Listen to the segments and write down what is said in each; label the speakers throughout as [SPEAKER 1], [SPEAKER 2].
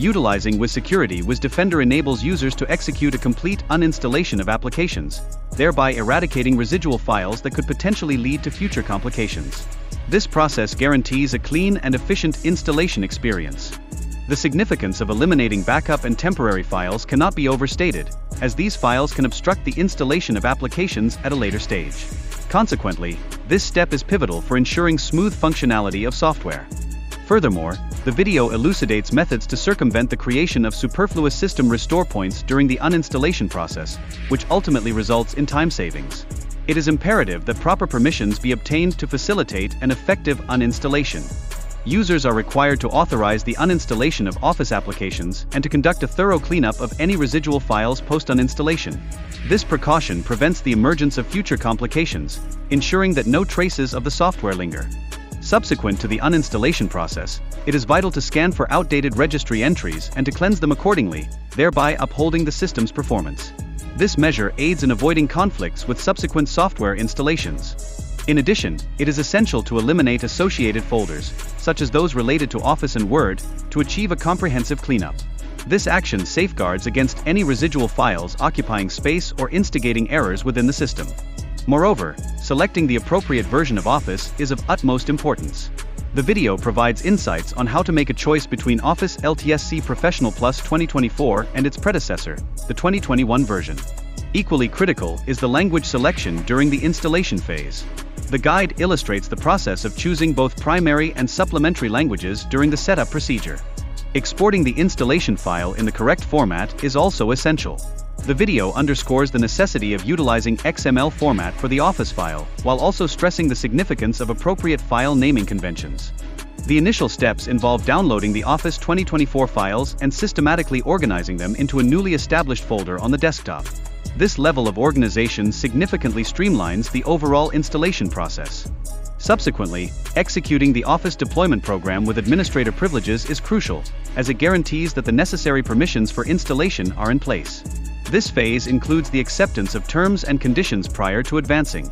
[SPEAKER 1] Utilizing with security, Wiz Defender enables users to execute a complete uninstallation of applications, thereby eradicating residual files that could potentially lead to future complications. This process guarantees a clean and efficient installation experience. The significance of eliminating backup and temporary files cannot be overstated, as these files can obstruct the installation of applications at a later stage. Consequently, this step is pivotal for ensuring smooth functionality of software. Furthermore, the video elucidates methods to circumvent the creation of superfluous system restore points during the uninstallation process, which ultimately results in time savings. It is imperative that proper permissions be obtained to facilitate an effective uninstallation. Users are required to authorize the uninstallation of Office applications and to conduct a thorough cleanup of any residual files post-uninstallation. This precaution prevents the emergence of future complications, ensuring that no traces of the software linger. Subsequent to the uninstallation process, it is vital to scan for outdated registry entries and to cleanse them accordingly, thereby upholding the system's performance. This measure aids in avoiding conflicts with subsequent software installations. In addition, it is essential to eliminate associated folders, such as those related to Office and Word, to achieve a comprehensive cleanup. This action safeguards against any residual files occupying space or instigating errors within the system. Moreover, selecting the appropriate version of Office is of utmost importance. The video provides insights on how to make a choice between Office LTSC Professional Plus 2024 and its predecessor, the 2021 version. Equally critical is the language selection during the installation phase. The guide illustrates the process of choosing both primary and supplementary languages during the setup procedure. Exporting the installation file in the correct format is also essential. The video underscores the necessity of utilizing XML format for the Office file, while also stressing the significance of appropriate file naming conventions. The initial steps involve downloading the Office 2024 files and systematically organizing them into a newly established folder on the desktop. This level of organization significantly streamlines the overall installation process. Subsequently, executing the Office deployment program with administrator privileges is crucial, as it guarantees that the necessary permissions for installation are in place. This phase includes the acceptance of terms and conditions prior to advancing.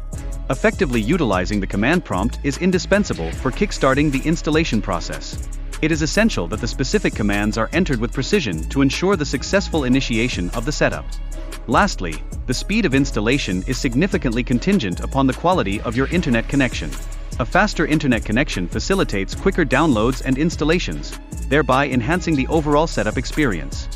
[SPEAKER 1] Effectively utilizing the command prompt is indispensable for kickstarting the installation process. It is essential that the specific commands are entered with precision to ensure the successful initiation of the setup. Lastly, the speed of installation is significantly contingent upon the quality of your internet connection. A faster internet connection facilitates quicker downloads and installations, thereby enhancing the overall setup experience.